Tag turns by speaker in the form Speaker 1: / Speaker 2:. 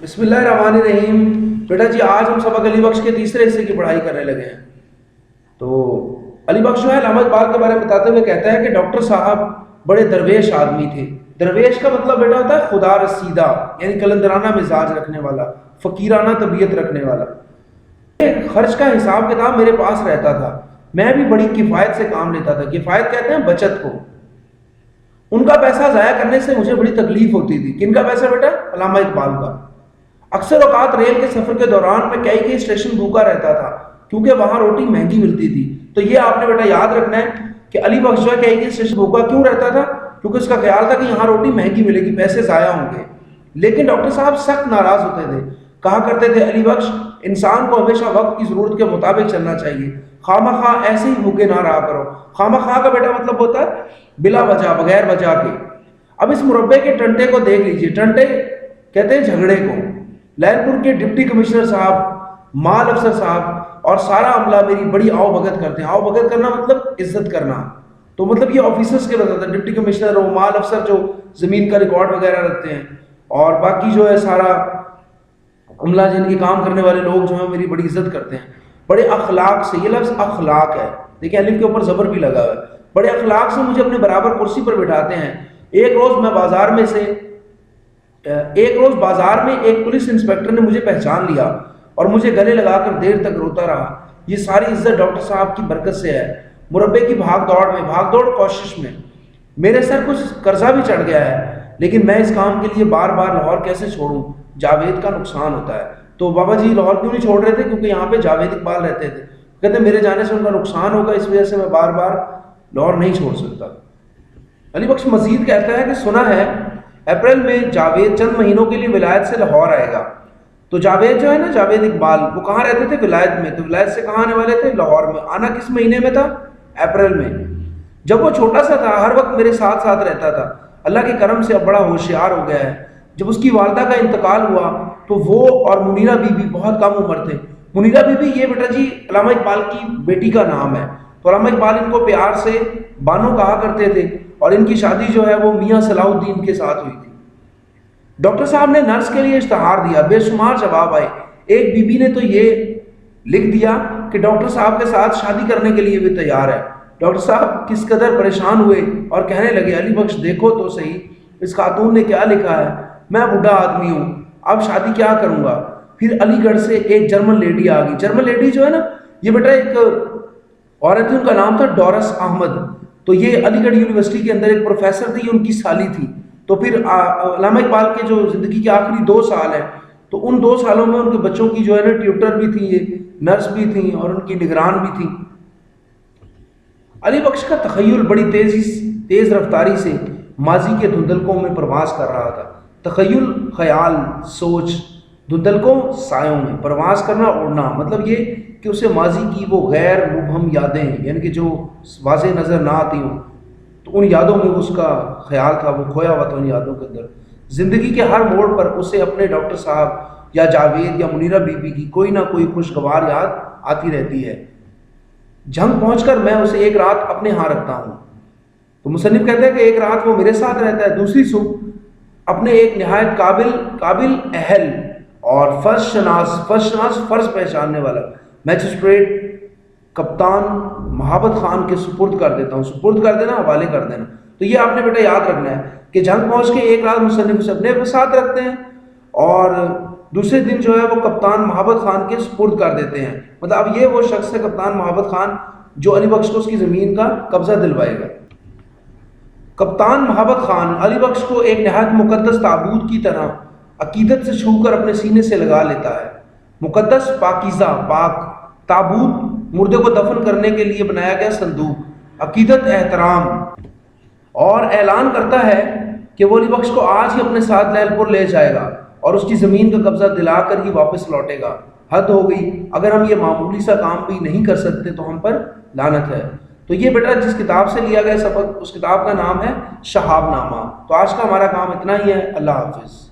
Speaker 1: بسم اللہ الرحمن الرحیم۔ بیٹا جی آج ہم سبق علی بخش کے تیسرے حصے کی پڑھائی کرنے لگے ہیں۔ تو علی بخش جو ہے علامہ اقبال کے بارے میں بتاتے ہوئے کہتا ہے کہ ڈاکٹر صاحب بڑے درویش آدمی تھے۔ درویش کا مطلب بیٹا ہوتا ہے خدا رسیدہ، یعنی کلندرانہ مزاج رکھنے والا، فقیرانہ طبیعت رکھنے والا۔ خرچ کا حساب کتاب میرے پاس رہتا تھا، میں بھی بڑی کفایت سے کام لیتا تھا۔ کفایت کہتے ہیں بچت کو۔ ان کا پیسہ ضائع کرنے سے مجھے بڑی تکلیف ہوتی تھی۔ کن کا پیسہ بیٹا؟ علامہ اقبال کا۔ اکثر اوقات ریل کے سفر کے دوران میں کئی اسٹیشن بھوکا رہتا تھا کیونکہ وہاں روٹی مہنگی ملتی تھی۔ تو یہ آپ نے بیٹا یاد رکھنا ہے کہ علی بخش جو ہے کئی اسٹیشن بھوکا کیوں رہتا تھا؟ کیونکہ اس کا خیال تھا کہ یہاں روٹی مہنگی ملے گی، پیسے ضائع ہوں گے۔ لیکن ڈاکٹر صاحب سخت ناراض ہوتے تھے، کہا کرتے تھے علی بخش انسان کو ہمیشہ وقت کی ضرورت کے مطابق چلنا چاہیے، خواہ مخواہ ایسے ہی بھوکے نہ رہا کرو۔ خواہ مخواہ کا بیٹا مطلب ہوتا ہے بلا وجہ، بغیر وجہ کے۔ اب اس مربع کے ٹنٹے کو دیکھ لیجئے۔ ٹنٹے کہتے ہیں جھگڑے کو۔ لہل پور کے ڈپٹی کمشنر صاحب، مال افسر صاحب اور سارا عملہ میری بڑی آؤ بھگت کرتے ہیں۔ آؤ بھگت کرنا مطلب عزت کرنا۔ تو مطلب یہ آفیسرز کے بتاتا ہے، ڈپٹی کمشنر اور مال افسر جو زمین کا ریکارڈ وغیرہ رکھتے ہیں، اور باقی جو ہے سارا عملہ جن کے کام کرنے والے لوگ جو ہیں میری بڑی عزت کرتے ہیں۔ بڑے اخلاق سے، یہ لفظ اخلاق ہے، دیکھیں الف کے اوپر زبر بھی لگا ہوا ہے۔ بڑے اخلاق سے مجھے اپنے برابر کرسی پر بٹھاتے ہیں۔ ایک روز بازار میں ایک پولیس انسپکٹر نے مجھے پہچان لیا اور مجھے گلے لگا کر دیر تک روتا رہا۔ یہ ساری عزت ڈاکٹر صاحب کی برکت سے ہے۔ مربع کی بھاگ دوڑ کوشش میں میرے سر کچھ قرضہ بھی چڑھ گیا ہے، لیکن میں اس کام کے لیے بار بار لاہور کیسے چھوڑوں؟ جاوید کا نقصان ہوتا ہے۔ تو بابا جی لاہور کیوں نہیں چھوڑ رہے تھے؟ کیونکہ یہاں پہ جاوید اقبال رہتے تھے۔ کہتے میرے جانے سے ان کا نقصان ہوگا، اس وجہ سے میں بار بار لاہور نہیں چھوڑ سکتا۔ علی بخش مزید کہتا ہے کہ سنا ہے اپریل میں جاوید چند مہینوں کے لیے ولایت سے لاہور آئے گا۔ تو جاوید جو ہے نا، جاوید اقبال، وہ کہاں رہتے تھے؟ ولایت میں۔ تو ولایت سے کہاں آنے والے تھے؟ لاہور میں۔ آنا کس مہینے میں تھا؟ اپریل میں۔ جب وہ چھوٹا سا تھا ہر وقت میرے ساتھ رہتا تھا۔ اللہ کے کرم سے اب بڑا ہوشیار ہو گیا ہے۔ جب اس کی والدہ کا انتقال ہوا تو وہ اور منیرہ بی بی بہت کم عمر تھے۔ منیرہ بی بی یہ بیٹا جی علامہ اقبال کی بیٹی کا نام ہے۔ تو علامہ اقبال ان کو پیار سے بانو کہا کرتے تھے، اور ان کی شادی جو ہے وہ میاں صلاح الدین کے ساتھ ہوئی تھی۔ ڈاکٹر صاحب نے نرس کے لیے اشتہار دیا، بے شمار جواب آئے۔ ایک بی بی نے تو یہ لکھ دیا کہ ڈاکٹر صاحب کے ساتھ شادی کرنے کے لیے بھی تیار ہے۔ ڈاکٹر صاحب کس قدر پریشان ہوئے اور کہنے لگے علی بخش دیکھو تو صحیح اس خاتون نے کیا لکھا ہے، میں بوڑھا آدمی ہوں، اب شادی کیا کروں گا؟ پھر علی گڑھ سے ایک جرمن لیڈی آ گئی۔ جرمن لیڈی جو ہے نا، یہ بیٹا ایک عورت تھی، ان کا نام تھا ڈورس احمد۔ تو یہ علی گڑھ یونیورسٹی کے اندر ایک پروفیسر تھی، ان کی سالی تھی۔ تو پھر علامہ اقبال کے جو زندگی کے آخری 2 سال ہیں، تو ان 2 سالوں میں ان کے بچوں کی جو ہے نا ٹیوٹر بھی تھی، یہ نرس بھی تھیں اور ان کی نگران بھی تھیں۔ علی بخش کا تخیل بڑی تیز رفتاری سے ماضی کے دھندلکوں میں پرواز کر رہا تھا۔ تخیل، خیال، سوچ، دھندلکوں سایوں میں پرواز کرنا، اڑنا، مطلب یہ کہ اسے ماضی کی وہ غیر مبہم یادیں، یعنی کہ جو واضح نظر نہ آتی ہوں، تو ان یادوں میں اس کا خیال تھا، وہ کھویا ہوا تھا ان یادوں کے اندر۔ زندگی کے ہر موڑ پر اسے اپنے ڈاکٹر صاحب یا جاوید یا منیرہ بی بی کی کوئی نہ کوئی خوشگوار یاد آتی رہتی ہے۔ جھنگ پہنچ کر میں اسے ایک رات اپنے ہاں رکھتا ہوں۔ تو مصنف کہتے ہیں کہ ایک رات وہ میرے ساتھ رہتا ہے، دوسری صبح اپنے ایک نہایت قابل اہل اور فرض پہچاننے والا میجسٹریٹ کپتان محبت خان کے سپرد کر دیتا ہوں۔ سپرد کر دینا، حوالے کر دینا۔ تو یہ آپ نے بیٹا یاد رکھنا ہے کہ جھنگ پہنچ کے ایک رات مصنف اسے اپنے ساتھ رکھتے ہیں اور دوسرے دن جو ہے وہ کپتان محبت خان کے سپرد کر دیتے ہیں۔ مطلب اب یہ وہ شخص ہے کپتان محبت خان جو علی بخش کو اس کی زمین کا قبضہ دلوائے گا۔ کپتان محبت خان علی بخش کو ایک نہایت مقدس تابوت کی طرح عقیدت سے چھو کر اپنے سینے سے لگا لیتا ہے۔ مقدس، پاکیزہ، پاک تابوت، مردے کو دفن کرنے کے لیے بنایا گیا صندوق، عقیدت، احترام، اور اعلان کرتا ہے کہ وہ علی بخش کو آج ہی اپنے ساتھ لہل پور لے جائے گا اور اس کی زمین کا قبضہ دلا کر ہی واپس لوٹے گا۔ حد ہو گئی، اگر ہم یہ معمولی سا کام بھی نہیں کر سکتے تو ہم پر لعنت ہے۔ تو یہ بیٹا جس کتاب سے لیا گیا سبق، اس کتاب کا نام ہے شہاب نامہ۔ تو آج کا ہمارا کام اتنا ہی ہے۔ اللہ حافظ۔